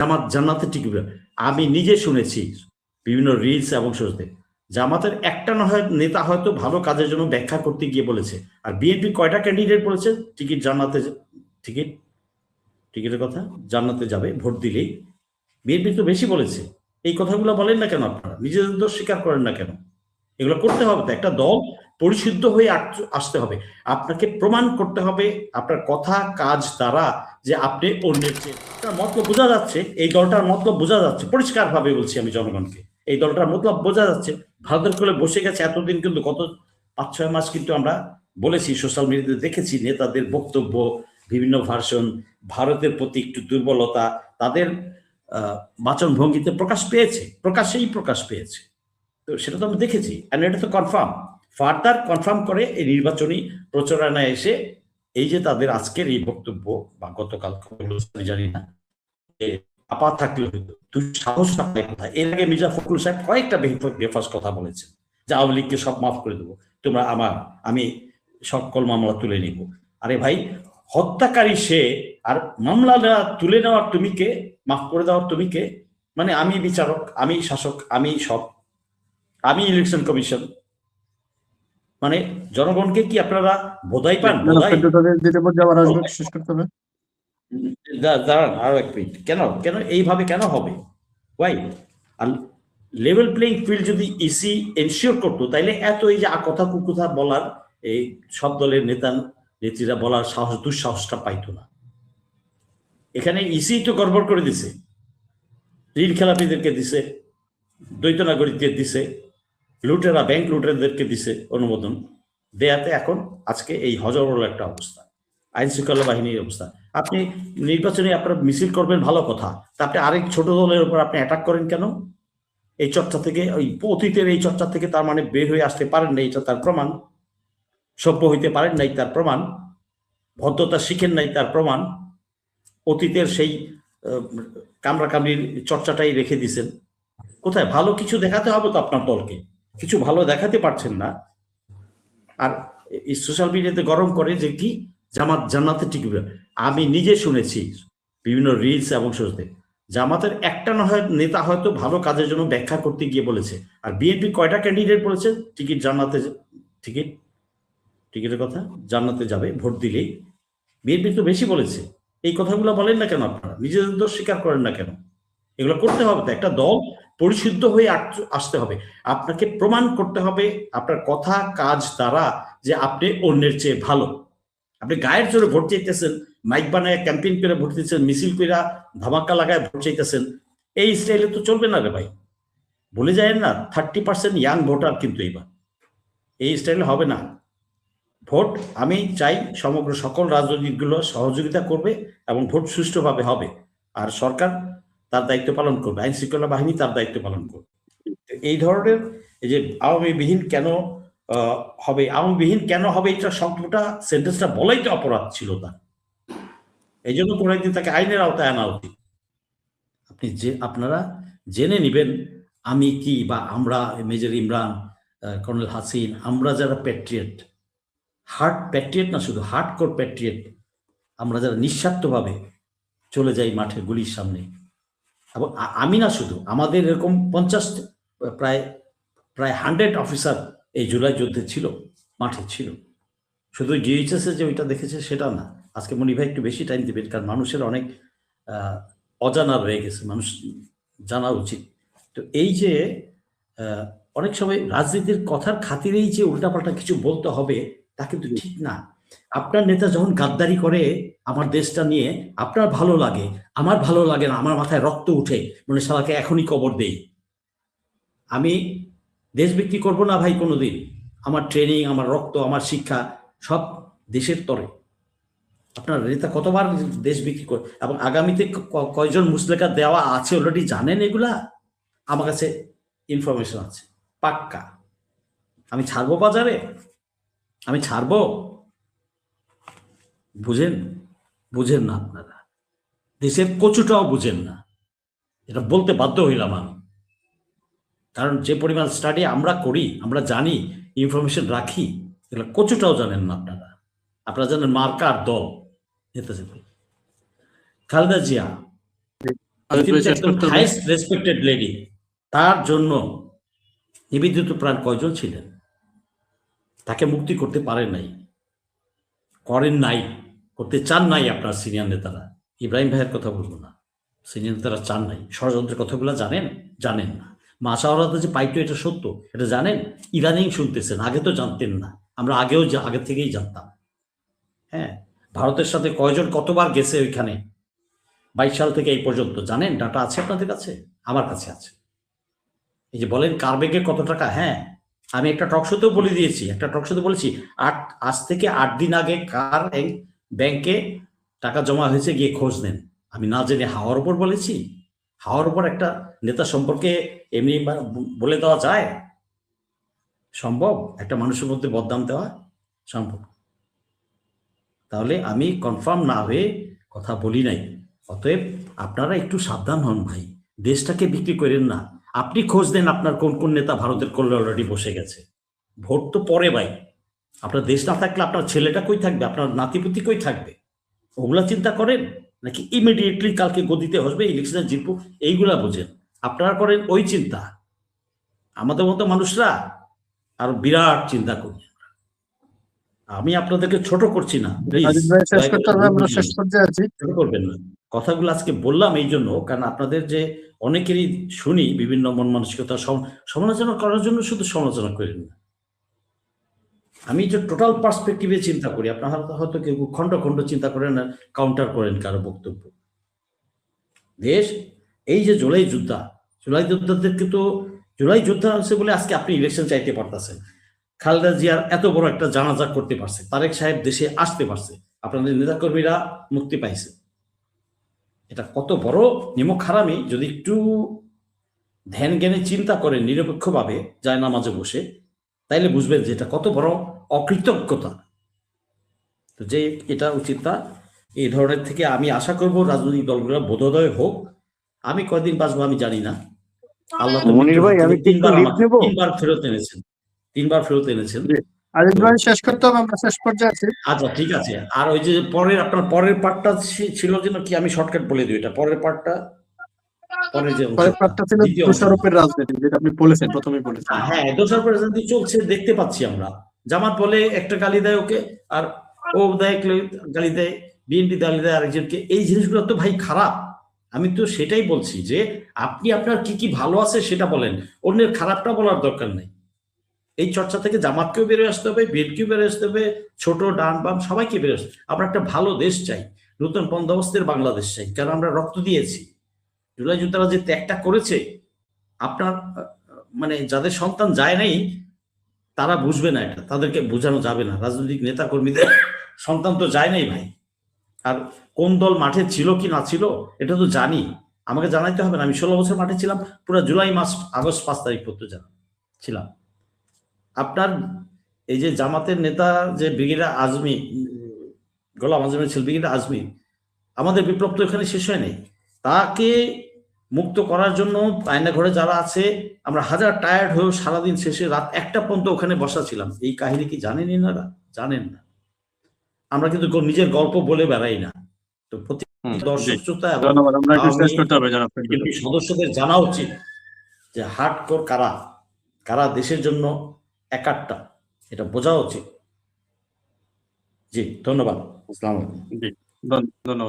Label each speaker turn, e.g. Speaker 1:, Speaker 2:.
Speaker 1: জামাত জান্নাতে টিকবে। আমি নিজে শুনেছি বিভিন্ন রিলস এবং শোতে জামাতের একটা না হয় নেতা হয়তো ভালো কাজের জন্য ব্যাখ্যা করতে গিয়ে বলেছে। আর বিএনপি কয়টা ক্যান্ডিডেট বলেছে টিকিট জান্নাতে, টিকিট টিকিটের কথা জান্নাতে যাবে ভোট দিলেই। বিএনপি তো বেশি বলেছে। এই কথাগুলো বলেন না কেন? আপনারা নিজেদের দোষ স্বীকার করেন না কেন? এগুলো করতে হবে তো। একটা দল পরিশুদ্ধ হয়ে আসতে হবে। আপনাকে প্রমাণ করতে হবে আপনার কথা কাজ দ্বারা যে আপনি অন্যের চেয়ে। তার মতলব বোঝা যাচ্ছে, এই দলটার মতলব বোঝা যাচ্ছে, পরিষ্কারভাবে বলছি আমি জনগণকে, এই দলটার মতলব বোঝা যাচ্ছে। ভারতের কোলে বসে গেছে এতদিন, কিন্তু গত 5-6 মাস কিন্তু আমরা বলেছি, সোশ্যাল মিডিয়াতে দেখেছি নেতাদের বক্তব্য, বিভিন্ন ভার্সন, ভারতের প্রতি একটু দুর্বলতা তাদের বাচন ভঙ্গিতে প্রকাশ পেয়েছে, প্রকাশ পেয়েছে। তো সেটা তো আমি দেখেছি, আর এটা তো কনফার্ম, ফার্দার কনফার্ম করে এই নির্বাচনী প্রচারণায় এসে এই যে তাদের আজকের এই বক্তব্য বা গতকাল জানি না, আপা থাকলে তুই সাহস না পাই কোথায়। এর আগে মির্জা ফখরুল সাহেব কয়েকটা বেফাস কথা বলেছেন যে আওয়ামী লীগকে সব মাফ করে দেবো, তোমরা আমি সকল মামলা তুলে নিব। আরে ভাই, হত্যাকারী সে, আর মামলা তুলে নেওয়ার তুমি কে, মাফ করে দেওয়ার তুমি কে? মানে আমি বিচারক, আমি শাসক, আমি সব, আমি ইলেকশন কমিশন, মানে জনগণকে কি আপনারা বোধাই পান? দাঁড়ান আরো এক মিনিট। কেন কেন এইভাবে কেন হবে? ওয়াই? আর লেভেল প্লেইং ফিল্ড যদি ইসি এনশিওর করতো, তাইলে এত এই যে কথা কুকুথা বলার, এই সব দলের নেতা নেত্রীরা বলার সাহস, দুঃসাহসটা পাইতো না। এখানে ইসি তো গড়বড় করে দিছে, ঋণ খেলাপিদেরকে দিছে, দ্বৈত নাগরিকদের দিছে, লুটেরা ব্যাংক লুটেরাদেরকে দিছে অনুমোদন দেয়াতে এখন আজকে এই হজবরল একটা অবস্থা, আইন শৃঙ্খলা বাহিনীর অবস্থা। আপনি নির্বাচনে আপনার মিছিল করবেন ভালো কথা, তা আপনি আরেক ছোট দলের উপর আপনি অ্যাটাক করেন কেন? এই চর্চা থেকে, ওই অতীতের এই চর্চা থেকে তার মানে বের হয়ে আসতে পারেন না, এটা তার প্রমাণ। সভ্য হইতে পারেন নাই তার প্রমাণ, ভদ্রতা শিখেন নাই তার প্রমাণ, অতীতের সেই কামড়াকামড়ির চর্চাটাই রেখে দিছেন। কোথায় ভালো কিছু দেখাতে হবে তো আপনার দলকে, কিছু ভালো দেখাতে পারছেন না। আর এই সোশ্যাল মিডিয়াতে গরম করে যে কি জামাত জান্নাতে টিকবে। আমি নিজে শুনেছি বিভিন্ন রিলস এবং শোতে জামাতের একটা না হয় নেতা হয়তো ভালো কাজের জন্য ব্যাখ্যা করতে গিয়ে বলেছে। আর বিএনপি কয়টা ক্যান্ডিডেট বলেছে টিকিট জান্নাতে, টিকিটের কথা জান্নাতে যাবে ভোট দিলেই। বিএনপি তো বেশি বলেছে। এই কথাগুলো বলেন না কেন? আপনারা নিজেদের দোষ স্বীকার করেন না কেন? এগুলো করতে হবে তো। একটা দল পরিশুদ্ধ হয়ে আসতে হবে। আপনাকে প্রমাণ করতে হবে আপনার কথা কাজ দ্বারা যে আপনি অন্যের চেয়ে ভালো। আপনি গায়ের জোরে ভোট চাইতেছেন, মাইক বানায় ক্যাম্পেইন করে ভোট দিচ্ছেন, মিছিল করে ধামাক্কা লাগায় ভোট চাইতেছেন, এই স্টাইলে তো চলবে না রে ভাই। ভুলে যায় না 30% ইয়াং ভোটার কিন্তু এবার, এই স্টাইলে হবে না ভোট। আমি চাই সমগ্র সকল রাজনৈতিকগুলো সহযোগিতা করবে এবং ভোট সুষ্ঠুভাবে হবে। আর সরকার তার দায়িত্ব পালন করবে, আইন শৃঙ্খলা বাহিনী তার দায়িত্ব পালন করবে। এই ধরনের এই যে আওয়ামী বিহীন কেন হবে, আওয়ামী বিহীন কেন হবে, এটা শব্দটা সেন্টেন্সটা বলাই তো অপরাধ ছিল তার। এই জন্য কোনো একদিন তাকে আইনের আওতায় আনা উচিত। আপনারা জেনে নিবেন আমি কি, বা আমরা, মেজর ইমরান, কর্নেল হাসিন, আমরা যারা প্যাট্রিয়ট, হার্ট প্যাট্রিয়ট না, শুধু হার্ট কোর প্যাট্রিয়ট, আমরা যারা নিঃস্বার্থভাবে চলে যাই মাঠে গুলির সামনে। এবং আমি না শুধু, আমাদের এরকম 50 প্রায় 100 অফিসার এই জুলাই যুদ্ধে ছিল, মাঠে ছিল। শুধু ডিএইচএস যে ওইটা দেখেছে সেটা না। আজকে মনি ভাই একটু বেশি টাইম দিবেন, কারণ মানুষের অনেক অজানা রয়ে গেছে, মানুষ জানা উচিত। তো এই যে অনেক সময় রাজনীতির কথার খাতিরেই যে উল্টাপাল্টা কিছু বলতে হবে, তা কিন্তু ঠিক না। আপনার নেতা যখন গাদ্দারি করে আমার দেশটা নিয়ে, আপনার ভালো লাগে, আমার ভালো লাগে না, আমার মাথায় রক্ত উঠে, মানে শালাকে এখনই কবর দেই। আমি দেশ বিক্রি করবো না ভাই কোনোদিন। আমার ট্রেনিং, আমার রক্ত, আমার শিক্ষা সব দেশের তরে। আপনার নেতা কতবার দেশ বিক্রি করে, এবং আগামীতে কয়জন মুসলেকা দেওয়া আছে অলরেডি জানেন এগুলা? আমার কাছে ইনফরমেশন আছে পাক্কা। আমি ছাড়বো বাজারে? আমি ছাড়বো? বুঝেন না আপনারা, দেশের কচুটাও বুঝেন না। এটা বলতে বাধ্য হইলাম আমি, কারণ যে পরিমাণ স্টাডি আমরা করি, আমরা জানি, ইনফরমেশন রাখি, এগুলো কচুটাও জানেন না আপনারা। আপনারা জানেন মার্কার দল নেতা খালেদা জিয়া একদম হাইস্ট রেসপেক্টেড লেডি, তার জন্য নিবেদিত প্রাণ কয়জন ছিলেন? তাকে মুক্তি করতে পারেন নাই, করেন নাই, করতে চান নাই আপনার সিনিয়র নেতারা। ইব্রাহিম ভাইয়ের কথা বলবো না, সিনিয়র নেতারা চান নাই। ষড়যন্ত্রের কথাগুলো জানেন? জানেন না। মাশাআল্লাহ যে পাইতো এটা সত্য, এটা জানেন? ইদানিং শুনতেছেন, আগে তো জানতেন না। আমরা আগে থেকেই জানতাম। হ্যাঁ, ভারতের সাথে কয়জন কতবার গেছে ওইখানে 22 সাল থেকে এই পর্যন্ত, জানেন? ডাটা আছে আপনাদের কাছে? আমার কাছে আছে। এই যে বলেন কারবেগে কত টাকা, হ্যাঁ আমি একটা টকশোতেও বলে দিয়েছি, একটা টকশোতে বলেছি আজ থেকে 8 দিন আগে কার ব্যাংকে টাকা জমা হয়েছে গিয়ে খোঁজ নেন। আমি না জেনে হাওয়ার উপর বলেছি? হাওয়ার উপর একটা নেতা সম্পর্কে এমনি বলে দেওয়া যায়? সম্ভব একটা মানুষের মধ্যে বদনাম দেওয়া সম্ভব? তাহলে আমি কনফার্ম না হয়ে কথা বলি নাই। অতএব আপনারা একটু সাবধান হন ভাই, দেশটাকে বিক্রি করেন না। আপনি খোঁজ দেন আপনার কোন কোন নেতা ভারতের কোলে অলরেডি বসে গেছে। ভোট তো পরে ভাই, আপনার দেশ না থাকলে আপনার ছেলেটা কই থাকবে, আপনার নাতিপুতি কই থাকবে? ওগুলা চিন্তা করেন নাকি ইমিডিয়েটলি কালকে গদিতে বসবে, ইলেকশনে জিতবো, এইগুলা বোঝেন? আপনারা করেন ওই চিন্তা। আমাদের মতো মানুষরা আর বিরাট চিন্তা করি। আমি আপনাদেরকে ছোট করছি না, ছোট করবেন না। কথাগুলো আজকে বললাম এই জন্য, কারণ আপনাদের যে অনেকেরই শুনি বিভিন্ন মন মানসিকতা সমালোচনা করার জন্য শুধু সমালোচনা করেন না। আমি যে টোটাল পার্সপেক্টিভে চিন্তা করি, আপনারা হয়তো কেউ খণ্ড খণ্ড চিন্তা করেন আর কাউন্টার করেন কারো বক্তব্য। দেশ এই যে জুলাই যোদ্ধাদেরকে তো জুলাই যোদ্ধা আছে বলে আজকে আপনি ইলেকশন চাইতে পারতেছেন। খালেদা জিয়ার এত বড় একটা জানাজা করতে পারছে, তারেক সাহেব দেশে আসতে পারছে, আপনাদের নেতাকর্মীরা মুক্তি পাইছে। এটা কত বড় নিমক হারামি। যদি একটু ধ্যান জ্ঞানে চিন্তা করেন নিরপেক্ষভাবে যায় নামাজে বসে, তাইলে বুঝবেন যে এটা কত বড় অকৃতজ্ঞতা। তো যে এটা উচিত না। এই ধরনের থেকে আমি আশা করব রাজনৈতিক দলগুলো বোধোদয় হোক। আমি কয়দিন বাঁচবো আমি জানি না। আল্লাহ তিনবার ফেরত এনেছেন, 3 বার ফেরত এনেছেন।
Speaker 2: শেষ করতে হবে, আমরা শেষ পর্যায়ে আছি।
Speaker 1: আচ্ছা ঠিক আছে। আর ওই যে আপনার পরের পার্টটা ছিল যেন কি, আমি শর্টকাট বলে দিই, এটা পরের পার্টটা, পরের যে
Speaker 2: পার্টটা ছিল দোষারোপের রাজনীতি, যেটা আপনি বলেছেন, প্রথমেই বলেছেন।
Speaker 1: হ্যাঁ, দোষারোপের রাজনীতি চলছে, দেখতে পাচ্ছি আমরা। জামাত বলে একটা গালি দেয় ওকে, আর ও দেয় গালি দেয়, বিএনপি গালি দেয় আরেকজনকে। এই জিনিসগুলো তো ভাই খারাপ। আমি তো সেটাই বলছি যে আপনি আপনার কি কি ভালো আছে সেটা বলেন, অন্যের খারাপটা বলার দরকার নেই। এই চর্চা থেকে জামাতকেও বেরোয় আসতে হবে, বিএনপিও বেরোয় আসতে হবে, ছোট ডান বাম সবাইকে বেরোয় আসতে। আমরা একটা ভালো দেশ চাই, নতুন বন্দোবস্তের বাংলাদেশ চাই, কারণ আমরা রক্ত দিয়েছি। জুলাই যোদ্ধারা যে ত্যাগটা করেছে, আপনার মানে যাদের সন্তান যায় নাই তারা বুঝবে না, এটা তাদেরকে বোঝানো যাবে না। রাজনৈতিক নেতা কর্মীদের সন্তান তো যায় নাই ভাই। আর কোন দল মাঠে ছিল কি না ছিল এটা তো জানি, আমাকে জানাইতে হবে না। আমি 16 বছর মাঠে ছিলাম, পুরো জুলাই মাস, আগস্ট 5 তারিখ পর্যন্ত ছিলাম। আপনার এই যে জামাতের নেতা যে ব্রিগেডিয়ার আজমি, গোলাম আজমের ছিল ব্রিগেডিয়ার আজমি, আমাদের বিপ্লব তো এখানে শেষ হয় নাই। তাকে মুক্ত করার জন্য আয়না ঘরে যারা আছে, আমরা হাজার টায়ার্ড হয়েও সারাদিন শেষে রাত 1টা পর্যন্ত ওখানে বসা ছিলাম। এই কাহিনী কি জানেন এনারা? জানেন না। আমরা কিন্তু নিজের গল্প বলে বেড়াই না। তো প্রতি দর্শক শ্রোতা এবং সদস্যদের জানা উচিত যে হার্ডকোর কারা, কারা দেশের জন্য একাট্টা, এটা বোঝা উচিত। জি ধন্যবাদ। আসসালামু আলাইকুম।
Speaker 2: ধন্যবাদ।